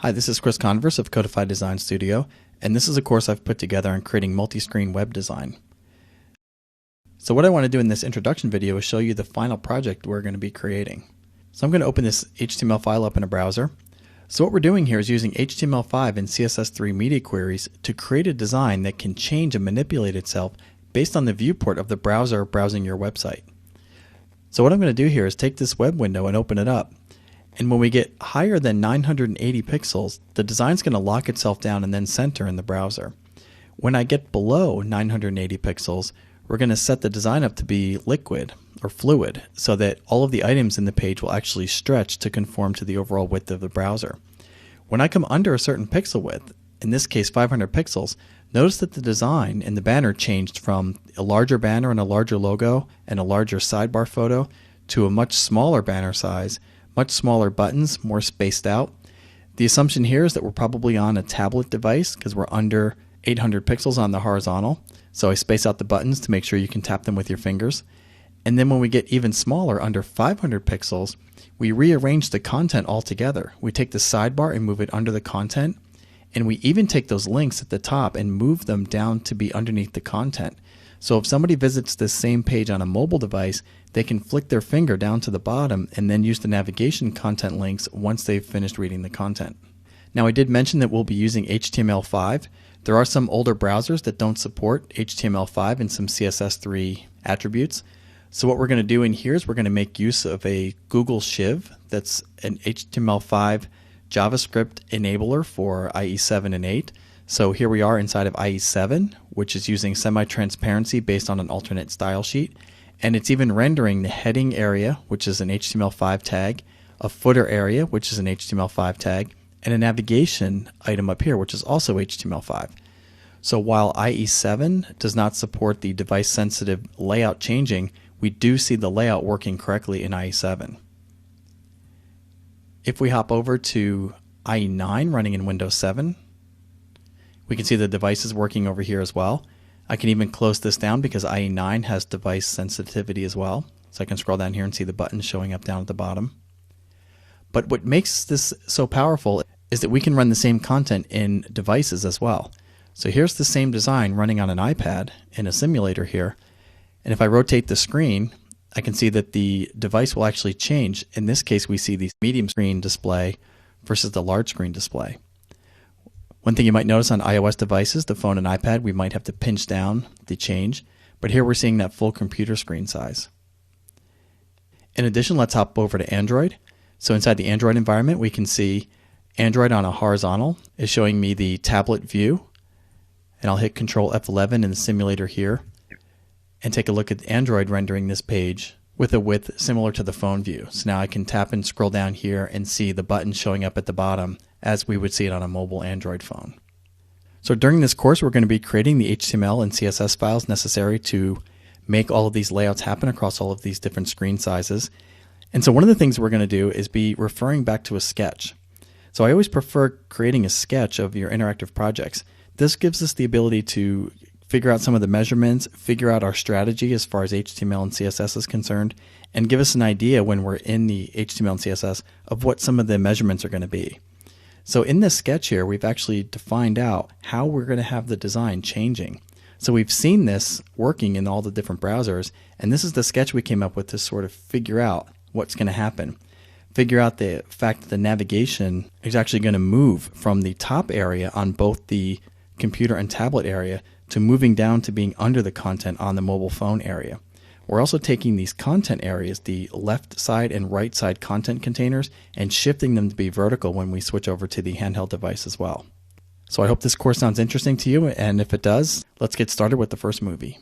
Hi, this is Chris Converse of Codified Design Studio, and this is a course I've put together on creating multi-screen web design. So what I want to do in this introduction video is show you the final project we're going to be creating. So I'm going to open this HTML file up in a browser. So what we're doing here is using HTML5 and CSS3 media queries to create a design that can change and manipulate itself based on the viewport of the browser browsing your website. So what I'm going to do here is take this web window and open it up. And when we get higher than 980 pixels, the design's going to lock itself down and then center in the browser. When I get below 980 pixels, we're going to set the design up to be liquid or fluid so that all of the items in the page will actually stretch to conform to the overall width of the browser. When I come under a certain pixel width, in this case 500 pixels, notice that the design in the banner changed from a larger banner and a larger logo and a larger sidebar photo to a much smaller banner size, much smaller buttons, more spaced out. The assumption here is that we're probably on a tablet device because we're under 800 pixels on the horizontal. So I space out the buttons to make sure you can tap them with your fingers. And then when we get even smaller, under 500 pixels, we rearrange the content altogether. We take the sidebar and move it under the content. And we even take those links at the top and move them down to be underneath the content. So if somebody visits this same page on a mobile device, they can flick their finger down to the bottom and then use the navigation content links once they've finished reading the content. Now I did mention that we'll be using HTML5. There are some older browsers that don't support HTML5 and some CSS3 attributes. So what we're going to do in here is we're going to make use of a Google Shiv that's an HTML5 JavaScript enabler for IE 7 and 8. So here we are inside of IE 7, which is using semi-transparency based on an alternate style sheet. And it's even rendering the heading area, which is an HTML5 tag, a footer area, which is an HTML5 tag, and a navigation item up here, which is also HTML5. So while IE 7 does not support the device-sensitive layout changing, we do see the layout working correctly in IE 7. If we hop over to IE 9 running in Windows 7, we can see the device is working over here as well. I can even close this down because IE 9 has device sensitivity as well. So I can scroll down here and see the buttons showing up down at the bottom. But what makes this so powerful is that we can run the same content in devices as well. So here's the same design running on an iPad in a simulator here. And if I rotate the screen, I can see that the device will actually change. In this case, we see the medium screen display versus the large screen display. One thing you might notice on iOS devices, the phone and iPad, we might have to pinch down the change, but here we're seeing that full computer screen size. In addition, let's hop over to Android. So inside the Android environment, we can see Android on a horizontal is showing me the tablet view, and I'll hit Control F11 in the simulator here and take a look at Android rendering this page with a width similar to the phone view. So now I can tap and scroll down here and see the buttons showing up at the bottom as we would see it on a mobile Android phone. So during this course, we're going to be creating the HTML and CSS files necessary to make all of these layouts happen across all of these different screen sizes. And so one of the things we're going to do is be referring back to a sketch. So I always prefer creating a sketch of your interactive projects. This gives us the ability to figure out some of the measurements, figure out our strategy as far as HTML and CSS is concerned, and give us an idea when we're in the HTML and CSS of what some of the measurements are going to be. So in this sketch here, we've actually defined out how we're going to have the design changing. So we've seen this working in all the different browsers, and this is the sketch we came up with to sort of figure out what's going to happen. Figure out the fact that the navigation is actually going to move from the top area on both the computer and tablet area to moving down to being under the content on the mobile phone area. We're also taking these content areas, the left side and right side content containers, and shifting them to be vertical when we switch over to the handheld device as well. So I hope this course sounds interesting to you, and if it does, let's get started with the first movie.